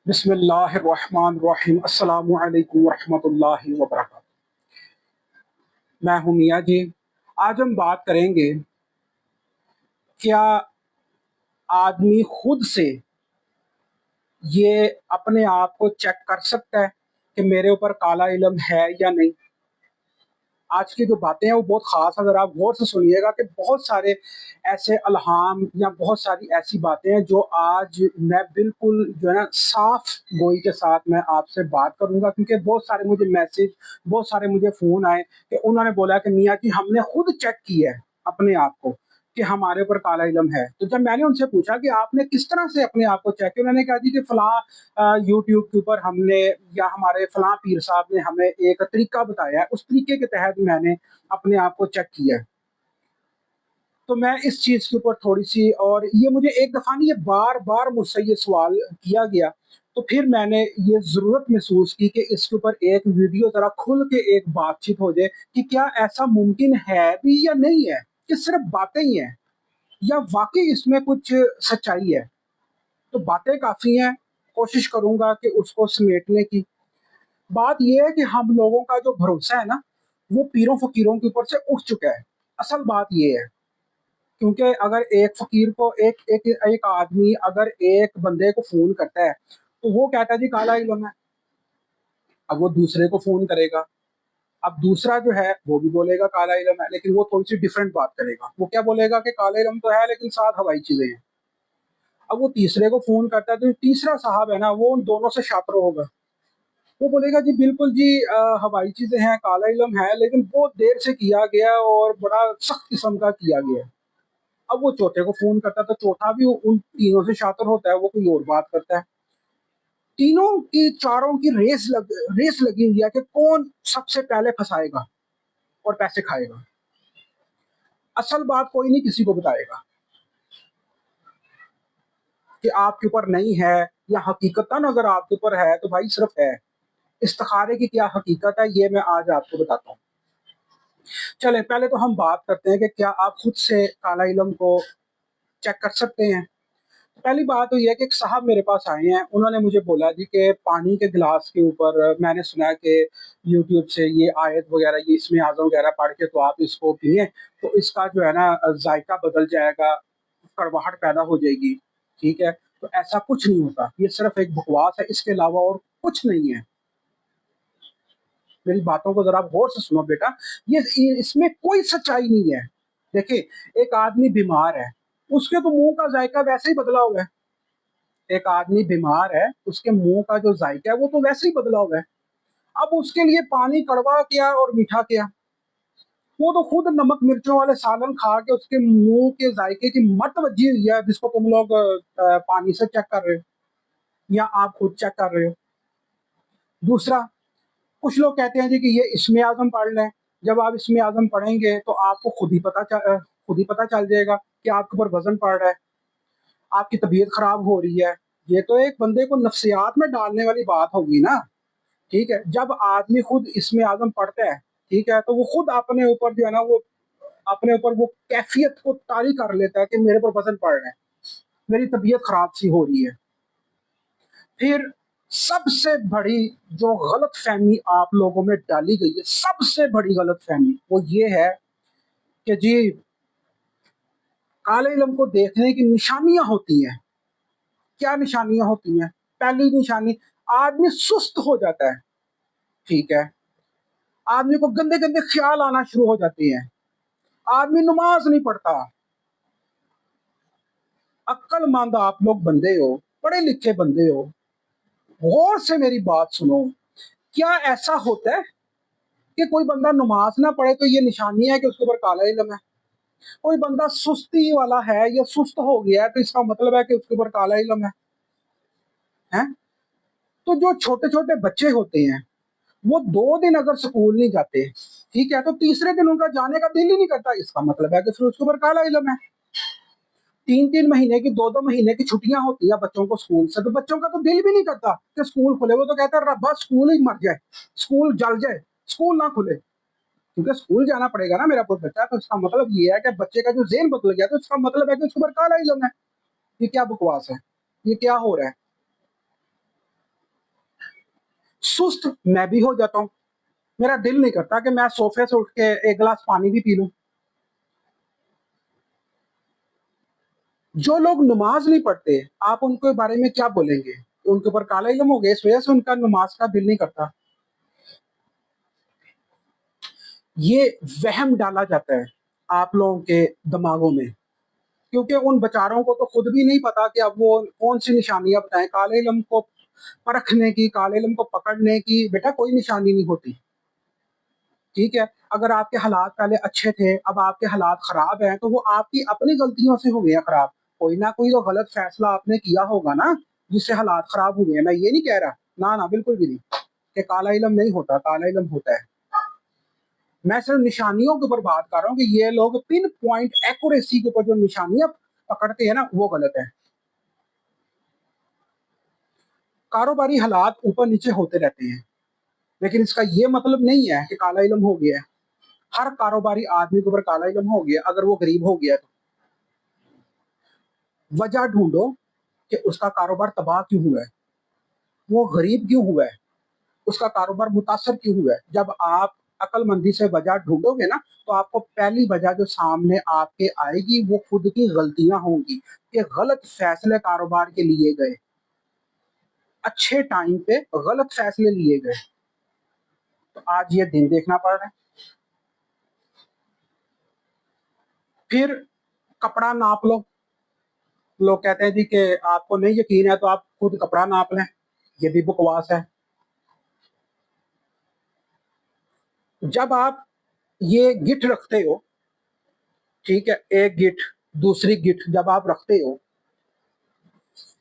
बिस्मिल्लाहिर्रहमानिर्रहीम। अस्सलामु अलैकुम वरहमतुल्लाहि वबरकातुहू। मैं हूँ मियाँ जी। आज हम बात करेंगे, क्या आदमी खुद से ये अपने आप को चेक कर सकता है कि मेरे ऊपर काला इल्म है या नहीं। आज की जो बातें हैं वो बहुत ख़ास है, अगर आप गौर से सुनिएगा कि बहुत सारे ऐसे अल्हाम या बहुत सारी ऐसी बातें हैं जो आज मैं बिल्कुल जो है ना साफ गोई के साथ मैं आपसे बात करूंगा, क्योंकि बहुत सारे मुझे मैसेज, बहुत सारे मुझे फ़ोन आए कि उन्होंने बोला कि मियाँ जी हमने खुद चेक किया है अपने आप को कि हमारे ऊपर काला इल्म है। तो जब मैंने उनसे पूछा कि आपने किस तरह से अपने आप को चेक किया, उन्होंने कहा जी कि फलां यूट्यूब के ऊपर हमने या हमारे फलां पीर साहब ने हमें एक तरीका बताया है, उस तरीके के तहत मैंने अपने आप को चेक किया है। तो मैं इस चीज़ के ऊपर थोड़ी-सी, और ये मुझे एक दफ़ा नहीं, ये बार-बार मुझसे ये सवाल किया गया, तो फिर मैंने ये ज़रूरत महसूस की कि इसके ऊपर एक वीडियो ज़रा खुल के एक बातचीत हो जाए कि क्या ऐसा मुमकिन है भी या नहीं है, कि सिर्फ़ बातें ही हैं या वाक़ई इसमें कुछ सच्चाई है। तो बातें काफ़ी हैं, कोशिश करूँगा कि उसको समेटने की। बात ये है कि हम लोगों का जो भरोसा है ना, वो पीरों-फ़कीरों के ऊपर से उठ चुका है। असल बात ये है, क्योंकि अगर एक फ़कीर को एक एक एक आदमी अगर एक बंदे को फ़ोन करता है, तो वो कहता है जी काला इल्म है। अब वो दूसरे को फ़ोन करेगा, अब दूसरा जो है वो भी बोलेगा काला इल्म है, लेकिन वो थोड़ी-सी डिफरेंट बात करेगा। वो क्या बोलेगा कि काला इल्म तो है लेकिन साथ हवाई चीज़ें हैं। अब वो तीसरे को फ़ोन करता है, तो तीसरा साहब है ना, वो उन दोनों से शातिर होगा। वो बोलेगा जी बिल्कुल जी, हवाई चीज़ें हैं, काला इल्म है, लेकिन बहुत देर से किया गया और बड़ा सख्त किस्म का किया गया है। अब वो चौथे को फ़ोन करता है, तो चौथा भी उन तीनों से शातिर होता है, वो कोई और बात करता है। तीनों की चारों की रेस लगी हुई है कि कौन सबसे पहले फँसाएगा और पैसे खाएगा। असल बात कोई नहीं किसी को बताएगा कि आपके ऊपर नहीं है, या हकीकतन अगर आपके ऊपर है तो भाई सिर्फ़ है। इस्तिखारे की क्या हकीकत है, ये मैं आज आपको बताता हूँ। चलें, पहले तो हम बात करते हैं कि क्या आप खुद से काला इल्म को चेक कर सकते हैं। पहली बात तो ये है कि एक साहब मेरे पास आए हैं, उन्होंने मुझे बोला जी कि पानी के गिलास के ऊपर मैंने सुना है कि यूट्यूब से ये आयत वगैरह, ये इसमें आज़म वगैरह पढ़ के तो आप इसको पिएँ, तो इसका जो है ना जायका बदल जाएगा, कड़वाहट पैदा हो जाएगी, ठीक है? तो ऐसा कुछ नहीं होता, ये सिर्फ़ एक बकवास है, इसके अलावा और कुछ नहीं है। मेरी बातों को ज़रा गौर से सुनो बेटा, ये इसमें कोई सच्चाई नहीं है। देखिए, एक आदमी बीमार है, उसके तो मुँह का जायका वैसे ही बदला हुआ है। एक आदमी बीमार है, उसके मुँह का जो जायका है वो तो वैसे ही बदला हुआ है। अब उसके लिए पानी कड़वा क्या और मीठा क्या? वो तो खुद नमक मिर्चों वाले सालन खा के उसके मुँह के जायके की मत वजी हुई है, जिसको तुम लोग पानी से चेक कर रहे हो या आप खुद चेक कर रहे हो। दूसरा, कुछ लोग कहते हैं जी कि ये इस्मे आज़म पढ़ लें। जब आप इस्मे आज़म पढ़ेंगे तो आपको खुद ही पता चल जाएगा कि आपके ऊपर वज़न पड़ रहा है, आपकी तबीयत खराब हो रही है। ये तो एक बंदे को नफ्सियात में डालने वाली बात होगी ना, ठीक है? जब आदमी खुद इस्मे आज़म पढ़ता है, ठीक है? तो वो खुद अपने ऊपर जो है ना वो अपने ऊपर वो कैफ़ियत को तारी कर लेता है कि मेरे ऊपर वज़न पड़ रहा है, मेरी तबीयत खराब सी हो रही है। फिर सबसे बड़ी जो गलतफ़हमी आप लोगों में डाली गई है, सबसे बड़ी गलतफ़हमी वो ये है कि जी काले इल्म को देखने की निशानियाँ होती हैं। क्या निशानियाँ होती हैं? पहली निशानी, आदमी सुस्त हो जाता है, ठीक है? आदमी को गंदे-गंदे ख़्याल आना शुरू हो जाते हैं। आदमी नमाज़ नहीं पढ़ता। अक्लमंद आप लोग बंदे हो, पढ़े लिखे बंदे हो, गौर से मेरी बात सुनो। क्या ऐसा होता है कि कोई बंदा नमाज़ ना पढ़े तो ये निशानी है कि उसके ऊपर काला इल्म है? कोई बंदा सुस्ती वाला है या सुस्त हो गया है तो इसका मतलब है कि उसके ऊपर काला इल्म है? हैं? तो जो छोटे-छोटे बच्चे होते हैं, वो 2 दिन अगर स्कूल नहीं जाते, ठीक है? तो तीसरे दिन उनका जाने का दिल ही नहीं करता, इसका मतलब है कि फिर उसके ऊपर काला इल्म है। 3-3 महीने की, 2-2 महीने की छुट्टियाँ होती हैं बच्चों को स्कूल से, तो बच्चों का तो दिल भी नहीं करता कि स्कूल खुले, वो तो कहता है रब्बा स्कूल ही मर जाए, स्कूल जल जाए, स्कूल ना खुले। क्योंकि स्कूल जाना पड़ेगा ना मेरा पुत बच्चा, तो इसका मतलब ये है कि बच्चे का जो ज़हन बदल गया, तो इसका मतलब है कि उसके ऊपर काला इल्म है। ये क्या बकवास है? ये क्या हो रहा है? सुस्त मैं भी हो जाता हूँ, मेरा दिल नहीं करता कि मैं सोफे से उठ के एक गिलास पानी भी पी लूं। जो लोग नमाज नहीं पढ़ते, आप उनके बारे में क्या बोलेंगे? उनके ऊपर काला इल्म हो गया, इस वजह से उनका नमाज का दिल नहीं करता। ये वहम डाला जाता है आप लोगों के दिमागों में, क्योंकि उन बेचारों को तो खुद भी नहीं पता कि अब वो कौन सी निशानियां बताएं। काले इल्म को परखने की, काले इल्म को पकड़ने की बेटा कोई निशानी नहीं होती। ठीक है, अगर आपके हालात पहले अच्छे थे, अब आपके हालात खराब हैं, तो वो आपकी अपनी गलतियों से हो गए हैं खराब। कोई ना कोई तो गलत फैसला आपने किया होगा ना, जिससे हालात खराब हुए हैं। मैं ये नहीं कह रहा, ना ना बिल्कुल भी नहीं, कि काला इल्म नहीं होता, काला इल्म होता है। मैं सिर्फ निशानियों के ऊपर बात कर रहा हूँ कि ये लोग पिन पॉइंट एक्यूरेसी के ऊपर जो निशानियां पकड़ते हैं ना, वो गलत है। कारोबारी हालात ऊपर नीचे होते रहते हैं, लेकिन इसका ये मतलब नहीं है कि काला इल्म हो गया है। हर कारोबारी आदमी के ऊपर काला इल्म हो गया अगर वो गरीब हो गया तो। वजह ढूंढो कि उसका कारोबार तबाह क्यों हुआ है, वो गरीब क्यों हुआ है, उसका कारोबार मुतासर क्यों हुआ है। जब आप अक्लमंदी से वजह ढूंढोगे ना, तो आपको पहली वजह जो सामने आपके आएगी वो खुद की गलतियां होंगी, कि गलत फैसले कारोबार के लिए गए, अच्छे टाइम पे गलत फैसले लिए गए, तो आज ये दिन देखना पड़ रहा है। फिर कपड़ा नाप लो, लोग कहते हैं जी कि आपको नहीं यकीन है तो आप खुद कपड़ा नाप लें, ये भी बकवास है। जब आप ये गिठ रखते हो, ठीक है, एक गिठ दूसरी गिठ जब आप रखते हो,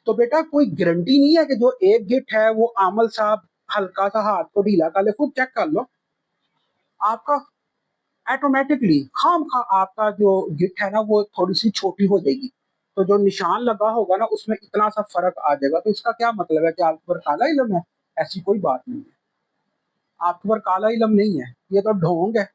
तो बेटा कोई गारंटी नहीं है कि जो एक गिठ है वो आमल साहब हल्का सा हाथ को ढीला कर ले। खुद चेक कर लो, आपका ऑटोमेटिकली खाम खा आपका जो गिठ है ना वो थोड़ी सी छोटी हो जाएगी, तो जो निशान लगा होगा ना उसमें इतना सा फर्क आ जाएगा। तो इसका क्या मतलब है कि आपके ऊपर काला इल्म है? ऐसी कोई बात नहीं है, आपके ऊपर काला इल्म नहीं है, ये तो ढोंग है।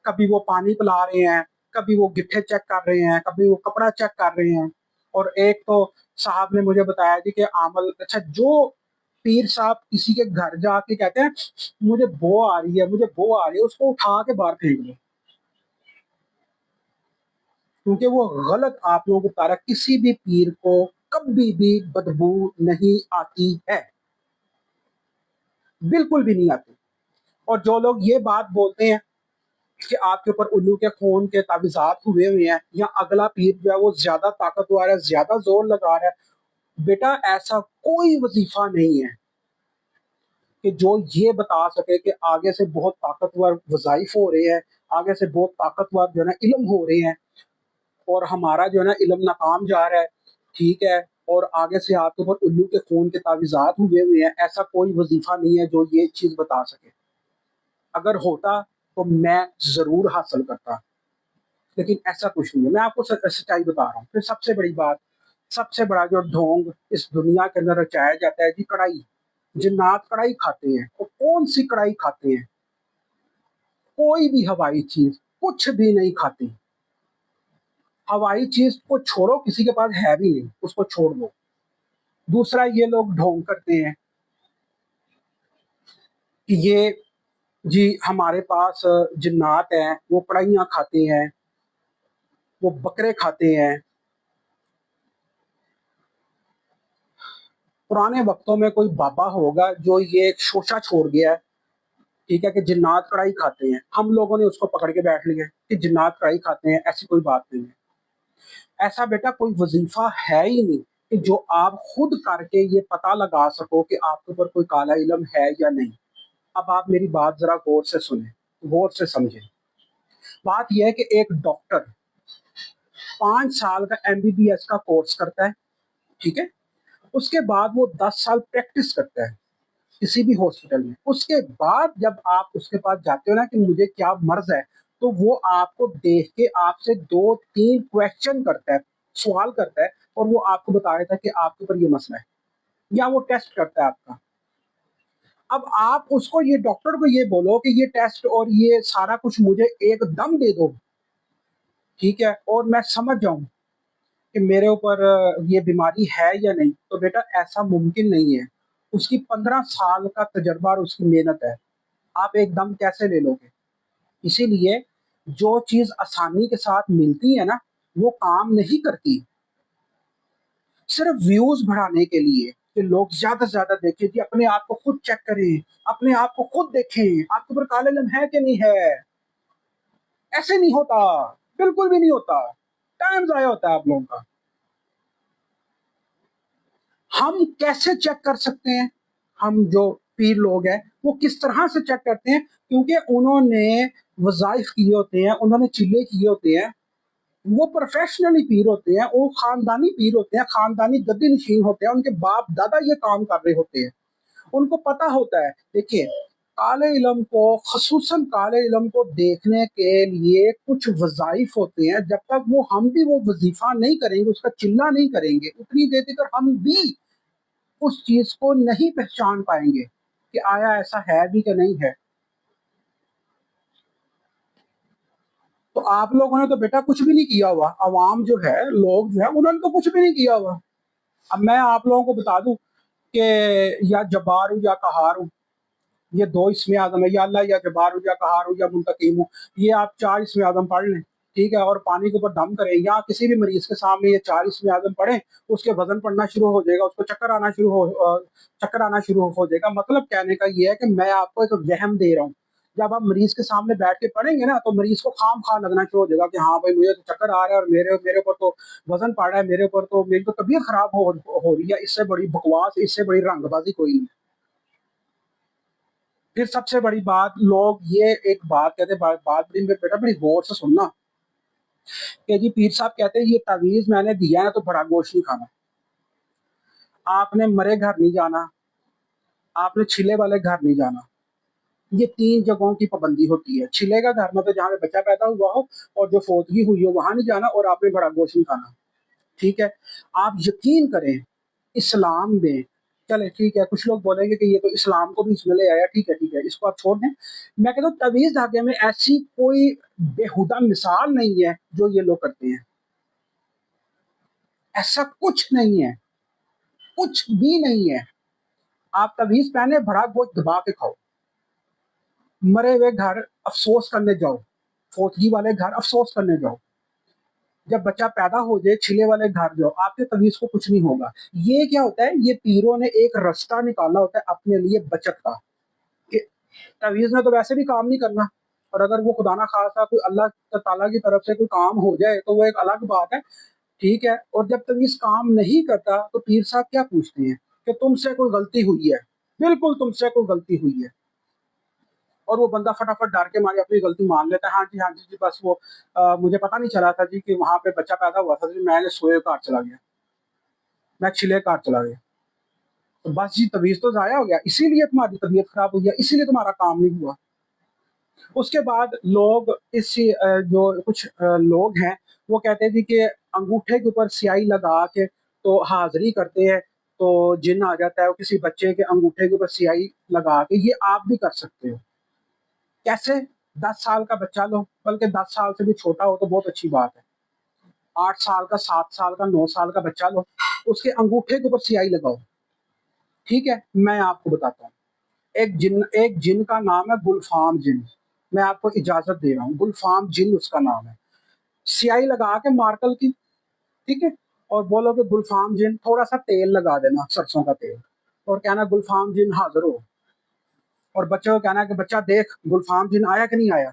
कभी वो पानी पिला रहे हैं, कभी वो गिट्ठे चेक कर रहे हैं, कभी वो कपड़ा चेक कर रहे हैं। और एक तो साहब ने मुझे बताया जी कि आमल, अच्छा, जो पीर साहब किसी के घर जाके कहते हैं मुझे बो आ रही है, मुझे बो आ रही है, उसको उठा के बाहर फेंक दो, क्योंकि वो गलत आप लोगों को बता रहा है। किसी भी पीर को कभी भी बदबू नहीं आती है, बिल्कुल भी नहीं आती। और जो लोग ये बात बोलते हैं कि आपके ऊपर उल्लू के खून के ताबिजात हुए हुए हैं, या अगला पीर जो है वो ज्यादा ताकतवर है, ज्यादा जोर लगा रहा है, बेटा ऐसा कोई वजीफा नहीं है कि जो ये बता सके कि आगे से बहुत ताकतवर वज़ाइफ हो रहे हैं, आगे से बहुत ताकतवर जो है ना इल्म हो रहे हैं, और हमारा जो है ना इल्म नाकाम जा रहा है, ठीक है, और आगे से आपके ऊपर उल्लू के खून के ताबिजात हुए हुए हैं। ऐसा कोई वजीफा नहीं है जो ये चीज बता सके। अगर होता तो मैं जरूर हासिल करता, लेकिन ऐसा कुछ नहीं है। मैं आपको सच्चाई बता रहा हूँ। फिर सबसे बड़ी बात, सबसे बड़ा जो ढोंग इस दुनिया के अंदर रचाया जाता है जी, कढ़ाई। जिन्नात कढ़ाई खाते हैं, तो कौन सी कढ़ाई खाते हैं? कोई भी हवाई चीज कुछ भी नहीं खाती। हवाई चीज को छोड़ो, किसी के पास है भी नहीं, उसको छोड़ दो। दूसरा, ये लोग ढोंग करते हैं कि ये जी हमारे पास जिन्नात हैं, वो कढ़ाइयाँ खाते हैं, वो बकरे खाते हैं। पुराने वक्तों में कोई बाबा होगा जो ये एक शोशा छोड़ गया है, ठीक है, कि जिन्नात कढ़ाई खाते हैं। हम लोगों ने उसको पकड़ के बैठ लिया कि जिन्नात कढ़ाई खाते हैं, ऐसी कोई बात नहीं है। ऐसा बेटा कोई वजीफा है ही नहीं कि जो आप खुद करके ये पता लगा सको कि आपके ऊपर कोई काला इल्म है या नहीं। अब आप मेरी बात जरा गौर से सुने, गौर से समझें। बात यह है कि एक डॉक्टर 5 साल का एमबीबीएस का कोर्स करता है, ठीक है, उसके बाद वो 10 साल प्रैक्टिस करता है किसी भी हॉस्पिटल में। उसके बाद जब आप उसके पास जाते हो ना कि मुझे क्या मर्ज है, तो वो आपको देख के आपसे 2-3 क्वेश्चन करता है, सवाल करता है, और वो आपको बता देता है कि आपके ऊपर ये मसला है, या वो टेस्ट करता है आपका। अब आप उसको, ये डॉक्टर को ये बोलो कि ये टेस्ट और ये सारा कुछ मुझे एकदम दे दो, ठीक है, और मैं समझ जाऊं कि मेरे ऊपर ये बीमारी है या नहीं, तो बेटा ऐसा मुमकिन नहीं है। اس کی 15 سال کا تجربہ اور اس کی محنت ہے، آپ ایک دم کیسے لے لو گے؟ اسی لیے جو چیز آسانی کے ساتھ ملتی ہے نا وہ کام نہیں کرتی، صرف ویوز بڑھانے کے لیے کہ لوگ زیادہ سے زیادہ دیکھیں کہ اپنے آپ کو خود چیک کریں، اپنے آپ کو خود دیکھیں آپ کے اوپر کالے علم ہے کہ نہیں ہے۔ ایسے نہیں ہوتا، بالکل بھی نہیں ہوتا، ٹائم ضائع ہوتا ہے آپ لوگوں کا۔ ہم کیسے چیک کر سکتے ہیں؟ ہم جو پیر لوگ ہیں وہ کس طرح سے چیک کرتے ہیں؟ کیونکہ انہوں نے وظائف کیے ہوتے ہیں، انہوں نے چلے کیے ہوتے ہیں، وہ پروفیشنلی پیر ہوتے ہیں، وہ خاندانی پیر ہوتے ہیں، خاندانی گدی نشین ہوتے ہیں، ان کے باپ دادا یہ کام کر رہے ہوتے ہیں، ان کو پتا ہوتا ہے۔ دیکھیے کالے علم کو، خصوصاً کالے علم کو دیکھنے کے لیے کچھ وظائف ہوتے ہیں، جب تک ہم بھی وہ وظیفہ نہیں کریں گے، اس کا چلہ نہیں کریں گے، اتنی دیر تک ہم بھی اس چیز کو نہیں پہچان پائیں گے کہ آیا ایسا ہے بھی کہ نہیں ہے۔ تو آپ لوگوں نے تو بیٹا کچھ بھی نہیں کیا ہوا، عوام جو ہے، لوگ جو ہے، انہوں نے تو کچھ بھی نہیں کیا ہوا۔ اب میں آپ لوگوں کو بتا دوں کہ یا جبار ہوں یا قہار ہوں، یہ 2 اسم اعظم ہے، یا اللہ یا جبار ہوں یا قہار ہوں یا منتقم ہوں، یہ آپ 4 اسم اعظم پڑھ لیں، ٹھیک ہے، اور پانی کے اوپر دم کریں، یا کسی بھی مریض کے سامنے یہ 4 اسم اعظم پڑھیں، اس کے وزن پڑنا شروع ہو جائے گا، اس کو چکر آنا شروع ہو جائے گا۔ مطلب کہنے کا یہ ہے کہ میں آپ کو ایک وہم دے رہا ہوں، جب آپ مریض کے سامنے بیٹھ کے پڑھیں گے نا تو مریض کو خام خواہ لگنا شروع ہو جائے گا کہ ہاں بھائی مجھے تو چکر آ رہا ہے، اور میرے اوپر تو وزن پڑ رہا ہے، میرے اوپر تو میری تو طبیعت خراب ہو رہی ہے، اس سے بڑی بکواس، اس سے بڑی رنگ بازی کوئی نہیں۔ پھر سب سے بڑی بات، لوگ یہ ایک بات کہتے ہیں، بات بڑی بیٹا بڑی غور سے سننا، کہ جی پیر صاحب کہتے ہیں یہ تعویذ میں نے دیا ہے تو بڑا گوشت نہیں کھانا، آپ نے مرے گھر نہیں جانا، آپ نے چھلے والے گھر نہیں جانا۔ یہ 3 جگہوں کی پابندی ہوتی ہے۔ چھلے کا گھر میں تو جہاں پہ بچہ پیدا ہوا ہو اور جو فوتگی ہوئی ہو وہاں نہیں جانا، اور آپ نے بڑا گوشت نہیں کھانا، ٹھیک ہے۔ آپ یقین کریں اسلام میں، چلے ٹھیک ہے کچھ لوگ بولیں گے کہ یہ تو اسلام کو بھی اس میں لے آیا، ٹھیک ہے اس کو آپ چھوڑ دیں۔ میں کہتا ہوں تعویذ دھاگے میں ایسی کوئی بےہودہ مثال نہیں ہے جو یہ لوگ کرتے ہیں، ایسا کچھ نہیں ہے، کچھ بھی نہیں ہے۔ آپ تعویذ پہنے، بڑا گوشت دبا کے کھاؤ، مرے ہوئے گھر افسوس کرنے جاؤ، فوتگی والے گھر افسوس کرنے جاؤ، جب بچہ پیدا ہو جائے چھلے والے گھر جاؤ، آپ کے تعویذ کو کچھ نہیں ہوگا۔ یہ کیا ہوتا ہے؟ یہ پیروں نے ایک رستہ نکالا ہوتا ہے اپنے لیے بچت کا، کہ تعویذ نے تو ویسے بھی کام نہیں کرنا، اور اگر وہ خدا نہ خواستہ کوئی اللہ تعالیٰ کی طرف سے کوئی کام ہو جائے تو وہ ایک الگ بات ہے، ٹھیک ہے۔ اور جب تعویذ کام نہیں کرتا تو پیر صاحب کیا پوچھتے ہیں کہ تم سے کوئی غلطی ہوئی ہے؟ بالکل تم سے کوئی غلطی ہوئی ہے، اور وہ بندہ فٹافٹ ڈر کے مارے اپنی غلطی مان لیتا ہے، ہاں جی بس وہ مجھے پتہ نہیں چلا تھا جی کہ وہاں پہ بچہ پیدا ہوا تھا جی، میں نے سوئے کار چلا گیا، میں چھلے کار چلا گیا، تو بس جی تعویذ تو ضائع ہو گیا، اسی لیے تمہاری طبیعت خراب ہوئی ہے، اسی لیے تمہارا کام نہیں ہوا۔ اس کے بعد لوگ جو کچھ لوگ ہیں وہ کہتے ہیں جی کہ انگوٹھے کے اوپر سیاہی لگا کے تو حاضری کرتے ہیں تو جن آ جاتا ہے، وہ کسی بچے کے انگوٹھے کے اوپر سیاہی لگا کے، یہ آپ بھی کر سکتے ہو۔ کیسے؟ 10 سال کا بچہ لو، بلکہ 10 سال سے بھی چھوٹا ہو تو بہت اچھی بات ہے، 8 سال کا، 7 سال کا، 9 سال کا بچہ لو، اس کے انگوٹھے کے اوپر سیاہی لگاؤ، ٹھیک ہے۔ میں آپ کو بتاتا ہوں، ایک جن کا نام ہے گلفام جن، میں آپ کو اجازت دے رہا ہوں، گلفام جن اس کا نام ہے۔ سیاہی لگا کے مارکل کی، ٹھیک ہے، اور بولو کہ گلفام جن، تھوڑا سا تیل لگا دینا، سرسوں کا تیل، اور کہنا گلفام جن حاضر ہو، اور بچے کو کہنا کہ بچہ دیکھ گلفام جن آیا کہ نہیں آیا،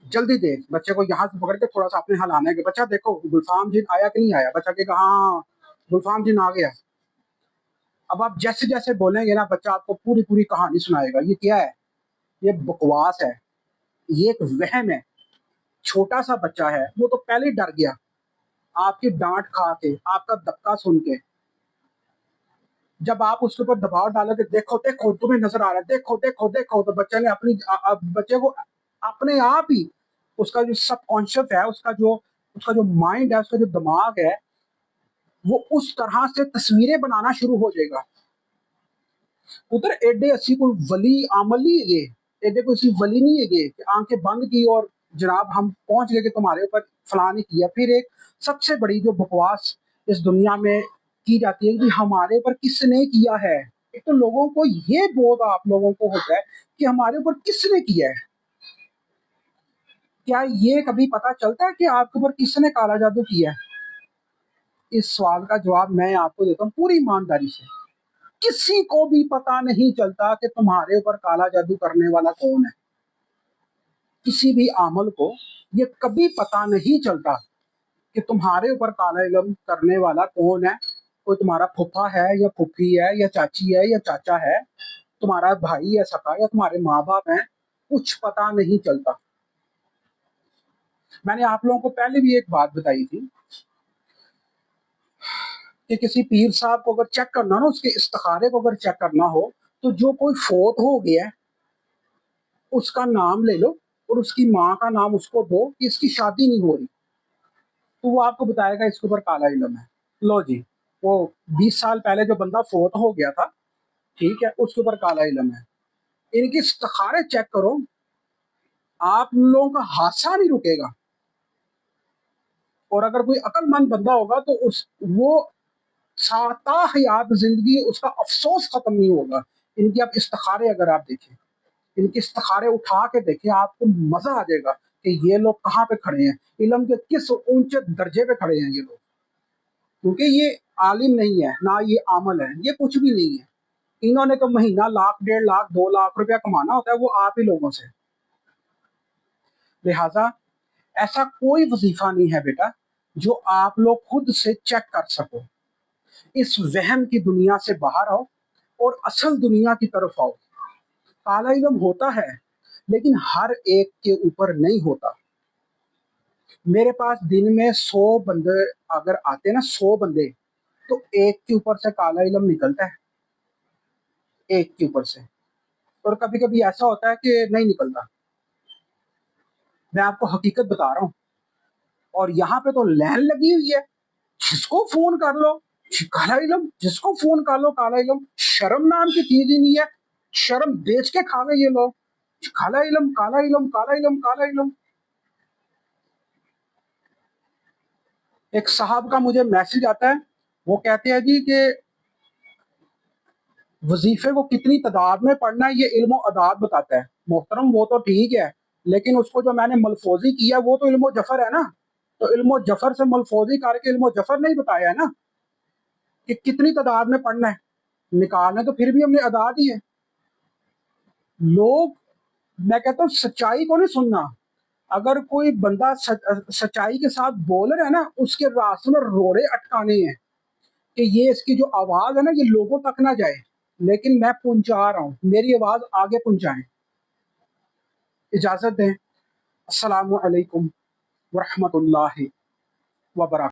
جلدی دیکھ، بچے کو یہاں سے پکڑ کے تھوڑا سا اپنے ہلانا ہے کہ بچہ دیکھو گلفام جن آیا کہ نہیں آیا، بچہ کہے گا ہاں گلفام جن آ گیا۔ اب آپ جیسے جیسے بولیں گے نا بچہ آپ کو پوری پوری کہانی سنائے گا۔ یہ کیا ہے؟ یہ بکواس ہے، یہ ایک وہم ہے۔ چھوٹا سا بچہ ہے، وہ تو پہلے ہی ڈر گیا آپ کی ڈانٹ کھا کے، آپ کا دھکا سن کے۔ جب آپ اس کے اوپر دباؤ ڈالو کہ دیکھو دیکھو تمہیں نظر آ رہا ہے، دیکھو دیکھو دیکھو، تو بچے نے بچے کو اپنے آپ ہی اس کا جو سب کانشیس ہے، اس کا جو مائنڈ ہے، اس کا جو دماغ ہے، وہ اس طرح سے تصویریں بنانا شروع ہو جائے گا۔ ادھر ایڈے اسی کوئی ولی عمل نہیں ہے، یہ ایڈے کوئی اسی ولی نہیں ہے یہ کہ آنکھیں بند کی اور جناب ہم پہنچ گئے کہ تمہارے اوپر فلاں نہیں کیا۔ پھر ایک سب سے بڑی جو بکواس اس دنیا میں की जाती है कि हमारे ऊपर किसने किया है। एक तो लोगों को ये बोध आप लोगों को होता है कि हमारे ऊपर किसने किया है। क्या ये कभी पता चलता है कि आपके ऊपर किसने काला जादू किया है? इस सवाल का जवाब मैं आपको देता हूँ पूरी ईमानदारी से। किसी को भी पता नहीं चलता कि तुम्हारे ऊपर काला जादू करने वाला कौन है। किसी भी आमल को ये कभी पता नहीं चलता कि तुम्हारे ऊपर काला इल्म करने वाला कौन है। कोई तुम्हारा फूफा है या फूफी है या चाची है या चाचा है, तुम्हारा भाई है सका, या तुम्हारे माँ बाप हैं, कुछ पता नहीं चलता। मैंने आप लोगों को पहले भी एक बात बताई थी कि किसी पीर साहब को अगर चेक करना ना, उसके इस्तिखारे को अगर चेक करना हो, तो जो कोई फोत हो गया है उसका नाम ले लो और उसकी माँ का नाम उसको दो कि इसकी शादी नहीं हो रही, तो वो आपको बताएगा इसके ऊपर काला इल्म है। लो जी, वो 20 साल पहले जो बंदा फोत हो गया था, ठीक है, उसके ऊपर काला इल्म है। इनके इस्तिखारे चेक करो, आप लोगों का हादसा नहीं रुकेगा। और अगर कोई अक्लमंद बंदा होगा तो उस वो साता हयात जिंदगी उसका अफसोस खत्म नहीं होगा। इनकी आप इस्तिखारे अगर आप देखें, इनके इस्तिखारे उठा के देखें, आपको मजा आ जाएगा कि ये लोग कहाँ पे खड़े हैं, इल्म के किस ऊंचे दर्जे पे खड़े हैं ये लोग। क्योंकि ये आलिम नहीं है ना, ये आमल है, ये कुछ भी नहीं है। इन्होंने तो महीना लाख, 1.5 लाख, 2 लाख रुपया कमाना होता है, वो आप ही लोगों से। लिहाजा ऐसा कोई वजीफा नहीं है बेटा जो आप लोग खुद से चेक कर सको। इस वहम की दुनिया से बाहर आओ और असल दुनिया की तरफ आओ। काला इल्म होता है लेकिन हर एक के ऊपर नहीं होता। मेरे पास दिन में 100 बंदे अगर आते ना, 100 बंदे, तो एक के ऊपर से काला इल्म निकलता है, एक के ऊपर से। और कभी कभी ऐसा होता है कि नहीं निकलता। मैं आपको हकीकत बता रहा हूँ। और यहाँ पे तो लाइन लगी हुई है, जिसको फोन कर लो काला इल्म, जिसको फोन कर लो काला इल्म। शर्म नाम की चीज ही नहीं है, शर्म बेच के खा गए ये लोग। काला इल्म, काला इल्म, काला इल्म, काला इल्म। एक साहब का मुझे मैसेज आता है, वो कहते हैं जी कि वजीफे को कितनी तादाद में पढ़ना है ये इल्म अदाद बताता है। मोहतरम वो तो ठीक है, लेकिन उसको जो मैंने मलफोजी किया वो तो इल्म जफर है ना। तो इल्म जफर से मलफोजी करके इल्म जफर नहीं बताया है ना कि कितनी तादाद में पढ़ना है। निकालना तो फिर भी हमने अदाद ही है। लोग, मैं कहता हूँ सच्चाई को नहीं सुनना। अगर कोई बंदा सच्चाई के साथ बोल रहा है ना, उसके रास्ते में रोड़े अटकाने हैं कि ये इसकी जो आवाज है ना ये लोगों तक ना जाए, लेकिन मैं पहुंचा रहा हूँ, मेरी आवाज आगे पहुंचाएं। इजाजत दें। अस्सलामु अलैकुम वरहमतुल्लाहि वबरकातुहू।